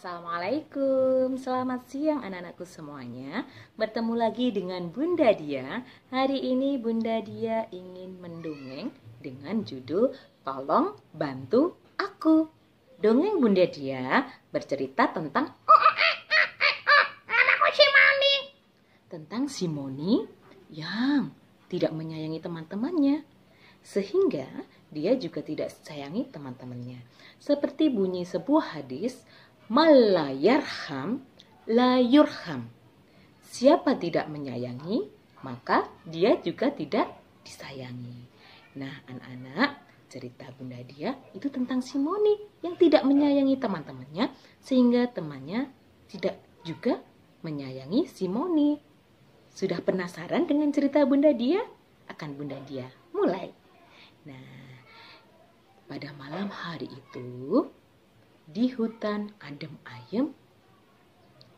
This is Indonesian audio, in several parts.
Assalamualaikum, selamat siang anak-anakku semuanya. Bertemu lagi dengan Bunda Dia. Hari ini Bunda Dia ingin mendongeng dengan judul Tolong Bantu Aku. Dongeng Bunda Dia bercerita tentang Anakku si Moni. Tentang si Moni yang tidak menyayangi teman-temannya, sehingga dia juga tidak sayangi teman-temannya. Seperti bunyi sebuah hadis, "Malla yarham la yurham." Siapa tidak menyayangi, maka dia juga tidak disayangi. Nah, anak-anak, cerita Bunda Dia itu tentang si Moni yang tidak menyayangi teman-temannya, sehingga temannya tidak juga menyayangi si Moni. Sudah penasaran dengan cerita Bunda Dia? Akan Bunda Dia mulai. Nah, pada malam hari itu, di hutan adem ayem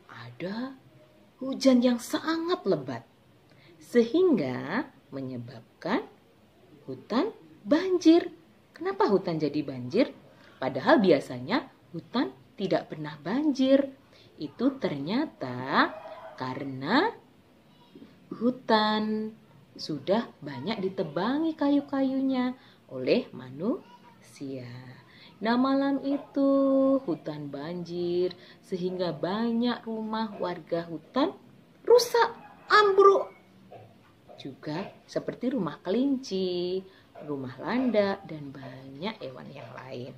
ada hujan yang sangat lebat, sehingga menyebabkan hutan banjir. Kenapa hutan jadi banjir? Padahal biasanya hutan tidak pernah banjir. Itu ternyata karena hutan sudah banyak ditebangi kayu-kayunya oleh manusia. Nah, malam itu hutan banjir sehingga banyak rumah warga hutan rusak, ambruk. Juga seperti rumah kelinci, rumah landak, dan banyak hewan yang lain.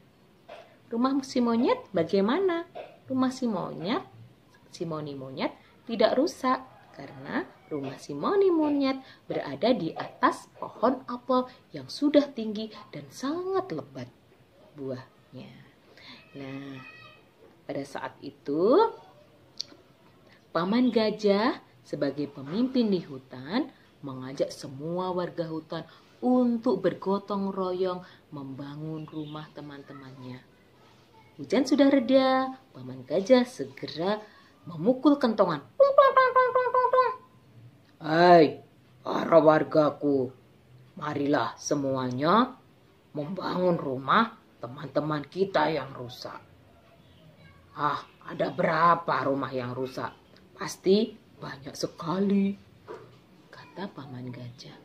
Rumah si monyet bagaimana? Rumah si Moni monyet tidak rusak karena rumah si Moni monyet berada di atas pohon apel yang sudah tinggi dan sangat lebat buahnya. Nah, pada saat itu Paman Gajah sebagai pemimpin di hutan mengajak semua warga hutan untuk bergotong royong membangun rumah teman-temannya. Hujan sudah reda, Paman Gajah segera memukul kentongan. "Hai, para wargaku, marilah semuanya membangun rumah teman-teman kita yang rusak." Ada berapa rumah yang rusak? Pasti banyak sekali, kata Paman Gajah.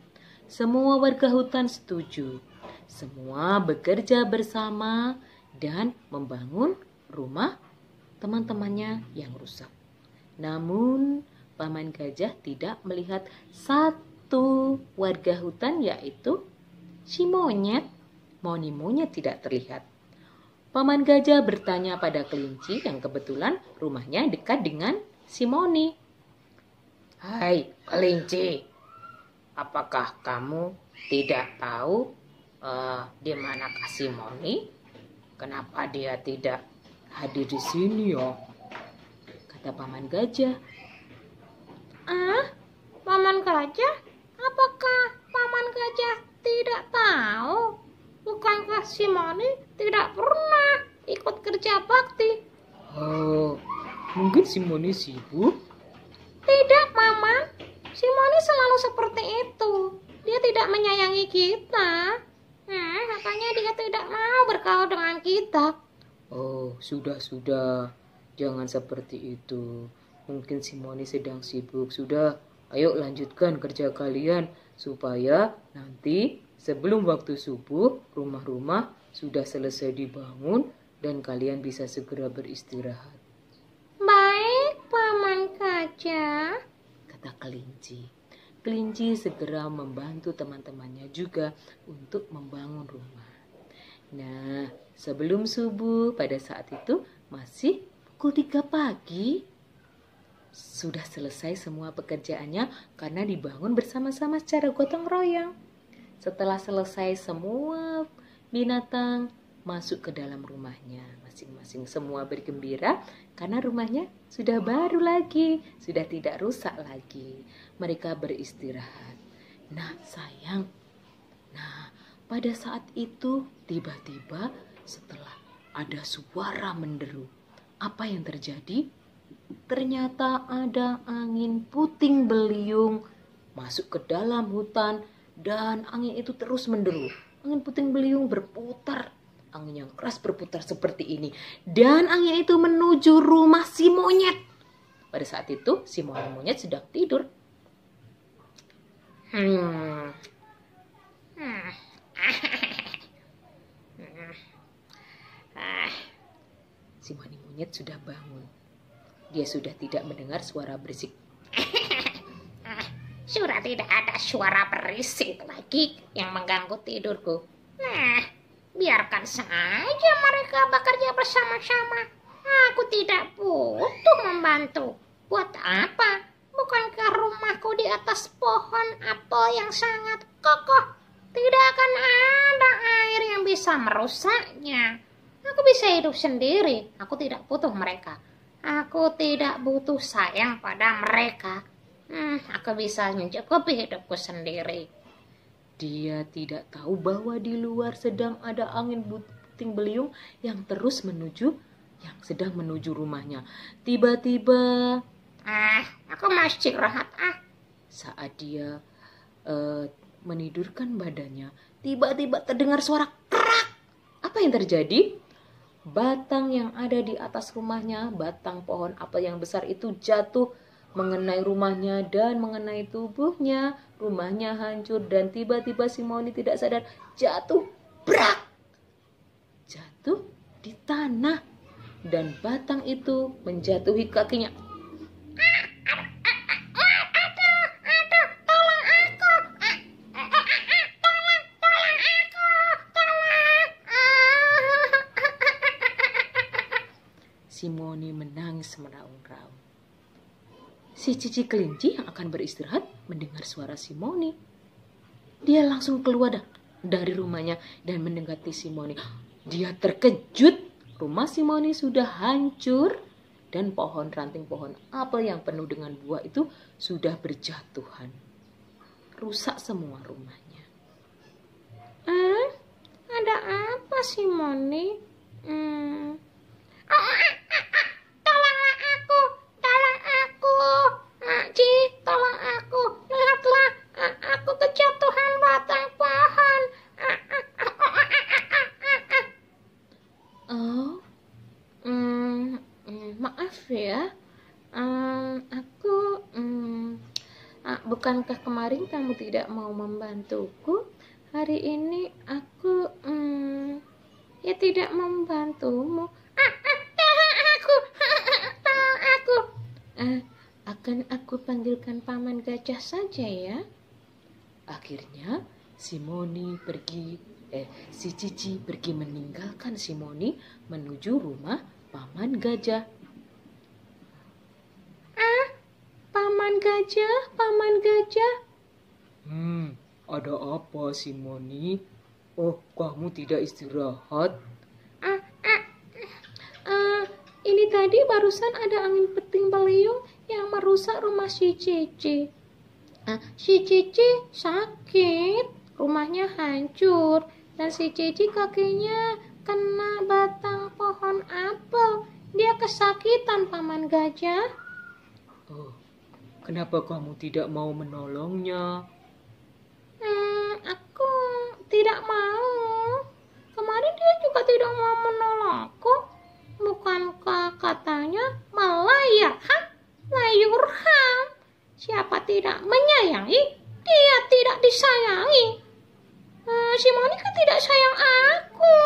Semua warga hutan setuju. Semua bekerja bersama dan membangun rumah teman-temannya yang rusak. Namun Paman Gajah tidak melihat satu warga hutan, yaitu si monyet. Moni monyet tidak terlihat. Paman Gajah bertanya pada kelinci yang kebetulan rumahnya dekat dengan si Moni. "Hai kelinci, apakah kamu tidak tahu di mana si Moni? Kenapa dia tidak hadir di sini ya?" kata Paman Gajah. Paman Gajah? Apakah Paman Gajah tidak tahu? Bukankah si Moni tidak pernah ikut kerja bakti? Mungkin si Moni sibuk. Tidak, Mama. Si Moni selalu seperti itu. Dia tidak menyayangi kita. Makanya dia tidak mau bergaul dengan kita. Sudah. Jangan seperti itu. Mungkin si Moni sedang sibuk. Sudah, ayo lanjutkan kerja kalian supaya nanti sebelum waktu subuh rumah-rumah sudah selesai dibangun dan kalian bisa segera beristirahat. Baik, Paman Gajah, kata kelinci. Kelinci segera membantu teman-temannya juga untuk membangun rumah. Nah, sebelum subuh pada saat itu masih pukul 3 pagi. Sudah selesai semua pekerjaannya karena dibangun bersama-sama secara gotong royong. Setelah selesai, semua binatang masuk ke dalam rumahnya masing-masing. Semua bergembira karena rumahnya sudah baru lagi, sudah tidak rusak lagi. Mereka beristirahat. Nah, sayang. Pada saat itu tiba-tiba setelah ada suara menderu. Apa yang terjadi? Ternyata ada angin puting beliung masuk ke dalam hutan dan angin itu terus menderu. Angin puting beliung berputar Angin yang keras berputar seperti ini. Dan angin itu menuju rumah si monyet. Pada saat itu si monyet sedang tidur. Si monyet sudah bangun. Dia sudah tidak mendengar suara berisik. Sudah tidak ada suara berisik lagi yang mengganggu tidurku. Nah, biarkan saja mereka bekerja bersama-sama. Aku tidak butuh membantu. Buat apa? Bukankah rumahku di atas pohon apel yang sangat kokoh? Tidak akan ada air yang bisa merusaknya. Aku bisa hidup sendiri. Aku tidak butuh mereka. Aku tidak butuh sayang pada mereka. Aku bisa mencukupi hidupku sendiri. Dia tidak tahu bahwa di luar sedang ada angin puting beliung yang sedang menuju rumahnya. Tiba-tiba, aku mau istirahat. Saat dia menidurkan badannya, tiba-tiba terdengar suara kerak. Apa yang terjadi? Batang yang ada di atas rumahnya, batang pohon apel yang besar itu jatuh mengenai rumahnya dan mengenai tubuhnya. Rumahnya hancur dan tiba-tiba si Moni tidak sadar jatuh, brak! Jatuh di tanah dan batang itu menjatuhi kakinya. Si Moni menangis meraung-raung. Si Cici kelinci yang akan beristirahat mendengar suara si Moni. Dia langsung keluar dari rumahnya dan mendekati si Moni. Dia terkejut. Rumah si Moni sudah hancur dan ranting pohon apel yang penuh dengan buah itu sudah berjatuhan. Rusak semua rumahnya. Ada apa sih Moni? Tolong aku. Lihatlah, aku kejatuhan batang pohon. Maaf ya. Bukankah kemarin kamu tidak mau membantuku? Hari ini aku ya tidak membantumu. Tolong aku. Akan aku panggilkan Paman Gajah saja ya. Akhirnya si Cici pergi meninggalkan si Moni menuju rumah Paman Gajah. Paman Gajah. Ada apa si Moni? Oh, kamu tidak istirahat? Ini tadi barusan ada angin puting beliung yang merusak rumah si Cici. Si Cici sakit, rumahnya hancur, dan si Cici kakinya kena batang pohon apel. Dia kesakitan, Paman Gajah. Oh, kenapa kamu tidak mau menolongnya? Aku tidak mau. Kemarin dia juga tidak mau menolongku. Bukankah katanya malayarham, layurham? Siapa tidak menyayangi, dia tidak disayangi. Si Moni kan tidak sayang aku.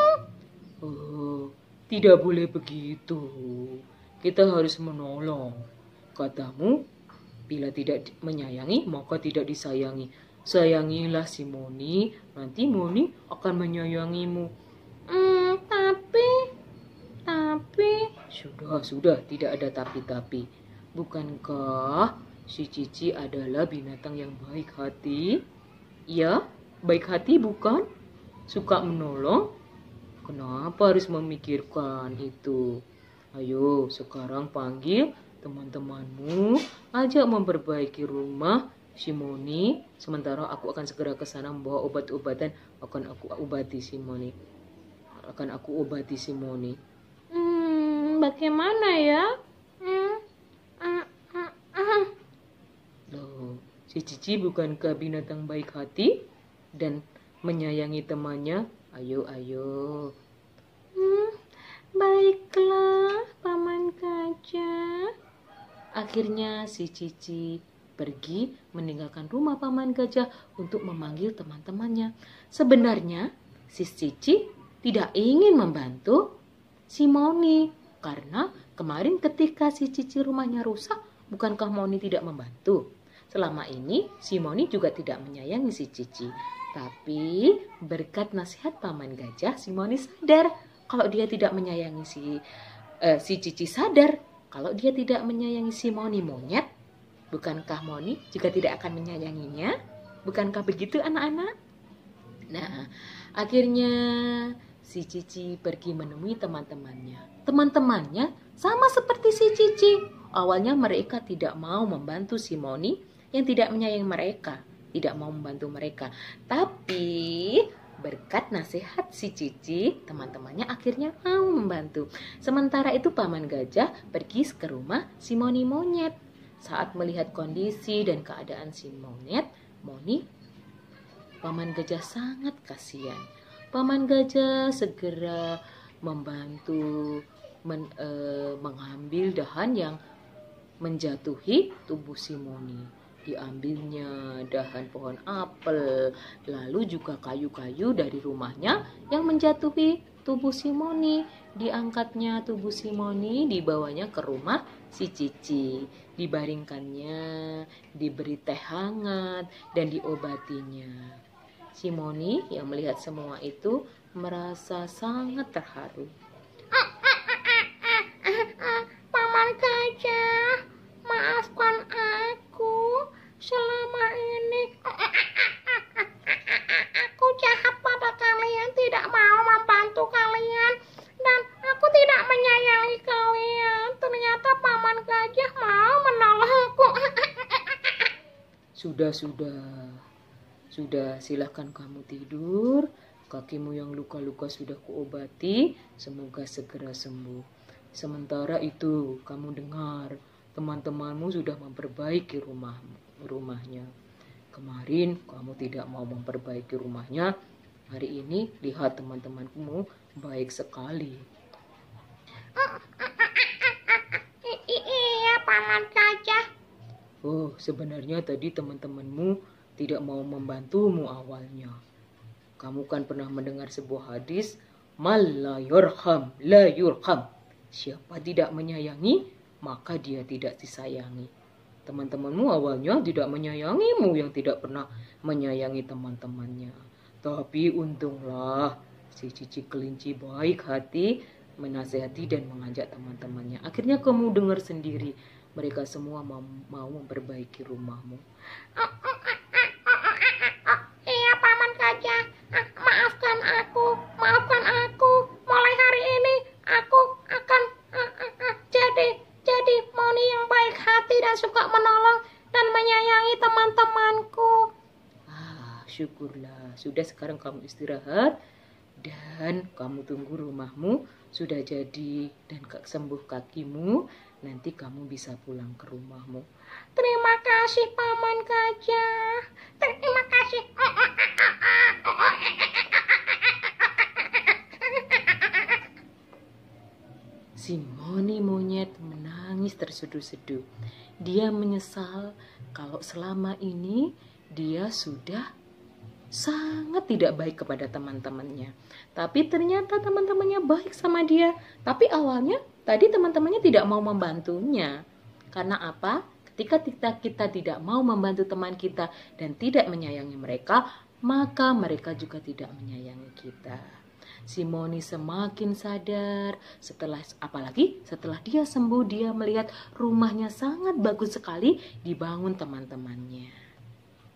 Oh, tidak boleh begitu. Kita harus menolong. Katamu, bila tidak menyayangi, maka tidak disayangi. Sayangilah si Moni, nanti Moni akan menyayangimu. Tapi... Sudah, tidak ada tapi-tapi. Bukankah si Cici adalah binatang yang baik hati? Ya, baik hati bukan? Suka menolong? Kenapa harus memikirkan itu? Ayo, sekarang panggil teman-temanmu, ajak memperbaiki rumah si Moni. Sementara aku akan segera ke sana membawa obat-obatan. Akan aku obati si Moni. Bagaimana ya? Loh, si Cici bukankah binatang baik hati dan menyayangi temannya? Ayo, Baiklah, Paman Gajah. Akhirnya si Cici pergi meninggalkan rumah Paman Gajah untuk memanggil teman-temannya. Sebenarnya si Cici tidak ingin membantu si Moni karena kemarin ketika si Cici rumahnya rusak, bukankah Moni tidak membantu? Selama ini si Moni juga tidak menyayangi si Cici. Tapi berkat nasihat Paman Gajah, si Moni sadar kalau dia tidak menyayangi si Cici sadar kalau dia tidak menyayangi si Moni monyet, bukankah Moni juga tidak akan menyayanginya? Bukankah begitu anak-anak? Nah, akhirnya si Cici pergi menemui teman-temannya. Teman-temannya sama seperti si Cici. Awalnya mereka tidak mau membantu si Moni yang tidak menyayangi mereka, tidak mau membantu mereka. Tapi berkat nasihat si Cici, teman-temannya akhirnya mau membantu. Sementara itu Paman Gajah pergi ke rumah si Moni monyet. Saat melihat kondisi dan keadaan si Moni, Paman Gajah sangat kasihan. Paman Gajah segera membantu mengambil dahan yang menjatuhi tubuh si Moni. Diambilnya dahan pohon apel, lalu juga kayu-kayu dari rumahnya yang menjatuhi tubuh si Moni. Diangkatnya tubuh si Moni, dibawanya ke rumah si Cici. Dibaringkannya, diberi teh hangat, dan diobatinya. Si Moni yang melihat semua itu merasa sangat terharu. Paman Gajah, maafkan aku. Selama ini aku jahat pada kalian, tidak mau membantu kalian, dan aku tidak menyayangi kalian. Ternyata Paman Gajah mau menolongku. Sudah, silahkan kamu tidur. Kakimu yang luka-luka sudah kuobati, semoga segera sembuh. Sementara itu, kamu dengar, teman-temanmu sudah memperbaiki rumahnya. Kemarin kamu tidak mau memperbaiki rumahnya. Hari ini lihat teman-temanmu baik sekali. Iya, Paman Gajah. Oh, sebenarnya tadi teman-temanmu tidak mau membantumu awalnya. Kamu kan pernah mendengar sebuah hadis, "Man la yurham la yurham." Siapa tidak menyayangi, maka dia tidak disayangi. Teman-temanmu awalnya tidak menyayangimu yang tidak pernah menyayangi teman-temannya. Tapi untunglah si Cici kelinci baik hati menasehati dan mengajak teman-temannya. Akhirnya kamu dengar sendiri, mereka semua mau memperbaiki rumahmu. Iya, Paman Gajah. Maafkan aku. Mulai hari ini aku akan jadi Moni yang baik hati dan suka menolong dan menyayangi teman-temanku. Syukurlah. Sudah, sekarang kamu istirahat dan kamu tunggu rumahmu sudah jadi dan sembuh kakimu. Nanti kamu bisa pulang ke rumahmu. Terima kasih, Paman Gajah. Terima kasih. Si Moni monyet menangis terseduh-seduh. Dia menyesal kalau selama ini dia sudah sangat tidak baik kepada teman-temannya. Tapi ternyata teman-temannya baik sama dia. Tapi awalnya tadi teman-temannya tidak mau membantunya. Karena apa? Ketika kita tidak mau membantu teman kita dan tidak menyayangi mereka, maka mereka juga tidak menyayangi kita. Si Moni semakin sadar apalagi setelah dia sembuh, dia melihat rumahnya sangat bagus sekali dibangun teman-temannya.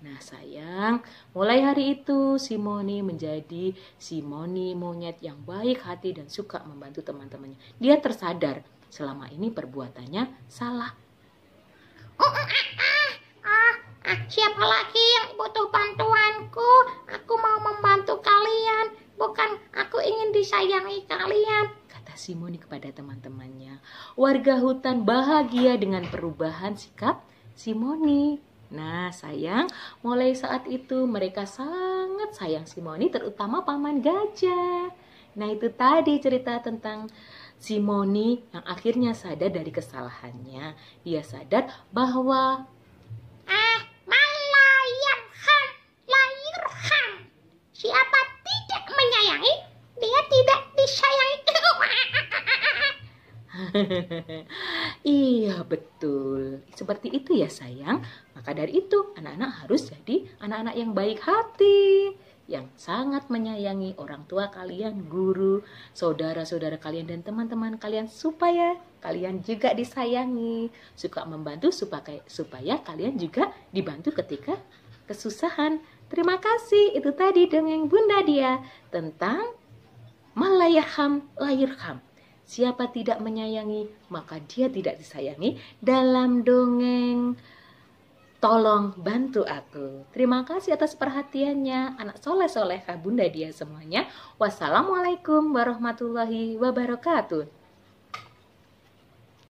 Nah sayang, mulai hari itu si Moni menjadi si Moni monyet yang baik hati dan suka membantu teman-temannya. Dia tersadar selama ini perbuatannya salah. Siapa lagi yang butuh bantuanku? Aku mau membantu kalian. Bukan aku ingin disayangi kalian, kata si Moni kepada teman-temannya. Warga hutan bahagia dengan perubahan sikap si Moni. Nah sayang, mulai saat itu mereka sangat sayang si Moni, terutama Paman Gajah. Nah itu tadi cerita tentang Si Moni yang akhirnya sadar dari kesalahannya. Dia sadar bahwa Malayarham, layirham. Siapa tidak menyayangi, dia tidak disayangi. iya betul, seperti itu ya sayang. Maka dari itu anak-anak harus jadi anak-anak yang baik hati, yang sangat menyayangi orang tua kalian, guru, saudara-saudara kalian, dan teman-teman kalian, supaya kalian juga disayangi, suka membantu supaya kalian juga dibantu ketika kesusahan. Terima kasih, itu tadi dongeng Bunda Dia tentang Malayarham layirham. Siapa tidak menyayangi, maka dia tidak disayangi dalam dongeng Tolong Bantu Aku. Terima kasih atas perhatiannya, anak soleh-solehah Bunda Dia semuanya. Wassalamualaikum warahmatullahi wabarakatuh.